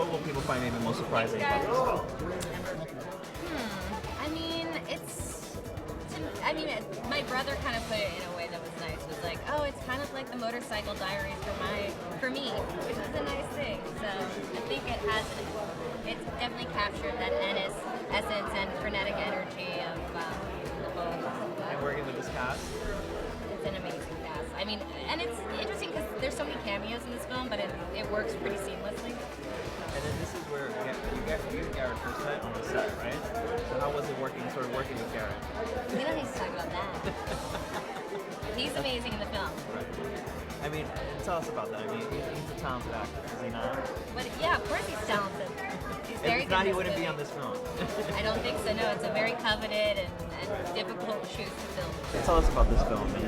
what will people find maybe most surprising about this film? I mean, my brother kind of put it in a way that was nice. It was like, oh, it's kind of like the Motorcycle Diaries for me, which is a nice thing. So I think it's definitely captured that essence and frenetic energy of the book. And working with this cast? It's an amazing cast. I mean, and it's interesting because there's so many cameos in this film, but it works pretty seamlessly. And then this is where you and Garrett first met on the set, right? So how was it working with Garrett? We don't need to talk about that. He's amazing in the film. Right. I mean, tell us about that. I mean, he's a talented actor, is he not? But yeah, of course he's talented. He's very if good. not, he wouldn't be on this film. I don't think so. No, it's a very coveted and difficult shoot to film. Tell us about this film. And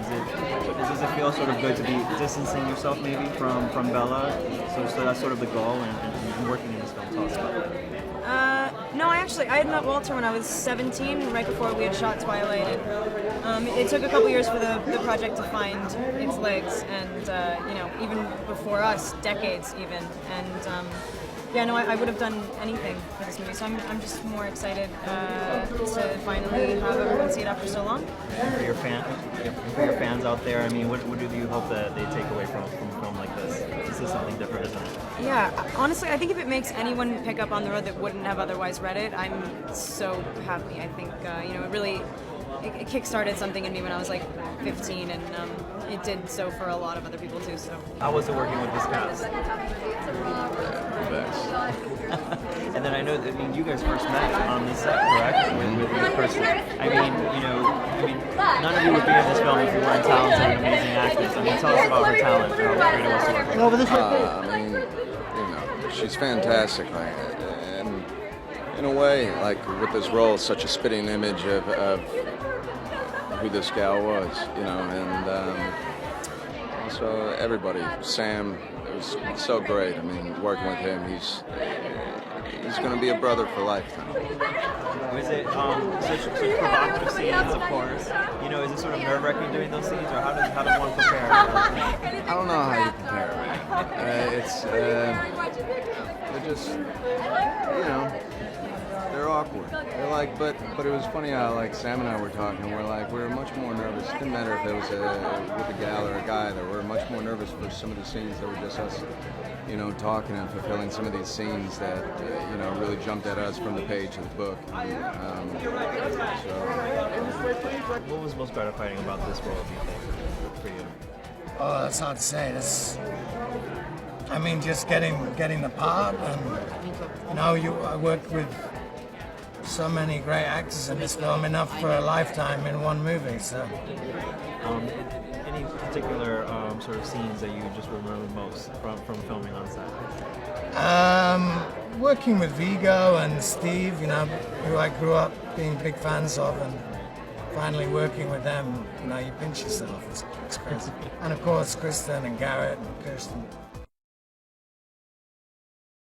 does it feel sort of good to be distancing yourself maybe from Bella? So that's sort of the goal and working in this film. Tell us about that. No, I had met Walter when I was 17, right before we had shot Twilight. And, it took a couple years for the project to find its legs, and even before us, decades even. And I would have done anything for this movie, so I'm just more excited to finally have everyone see it after so long. And for your fans out there, I mean, what do you hope that they take away from a film like this? This is something different, isn't it? Yeah, honestly, I think if it makes anyone pick up on the road that wouldn't have otherwise read it, I'm so happy. I think it really it kickstarted something in me when I was like 15, and it did so for a lot of other people too. So how was it working with this cast? And then I know that you guys first met on this set, correct? With Kristen. I mean, none of you would be in this film if you weren't talented and amazing actors. I mean, tell us about her talent. How great it was to work with her. I mean, she's fantastic. And in a way, like with this role, it's such a spitting image of who this gal was, and so everybody, Sam, it was so great. I mean, working with him, he's going to be a brother for lifetime. Was it such provocative scenes, of course? Is it sort of nerve-wracking doing those scenes, or how does one prepare? I don't know how you prepare. They're just, they're awkward. They're like, but it was funny how like Sam and I were talking. We were much more nervous. It didn't matter if it was with a gal or a guy. That we were much more nervous for some of the scenes that were just us, talking and fulfilling some of these scenes that really jumped at us from the page of the book. What was most gratifying about this role, do you think, for you? Oh, that's hard to say. Just getting the part, and I worked with so many great actors in this film, enough for a lifetime in one movie. So, any particular sort of scenes that you just remember most from filming on set? Working with Vigo and Steve, who I grew up being big fans of, and finally working with them, you pinch yourself. It's crazy. And of course, Kristen and Garrett and Kirsten.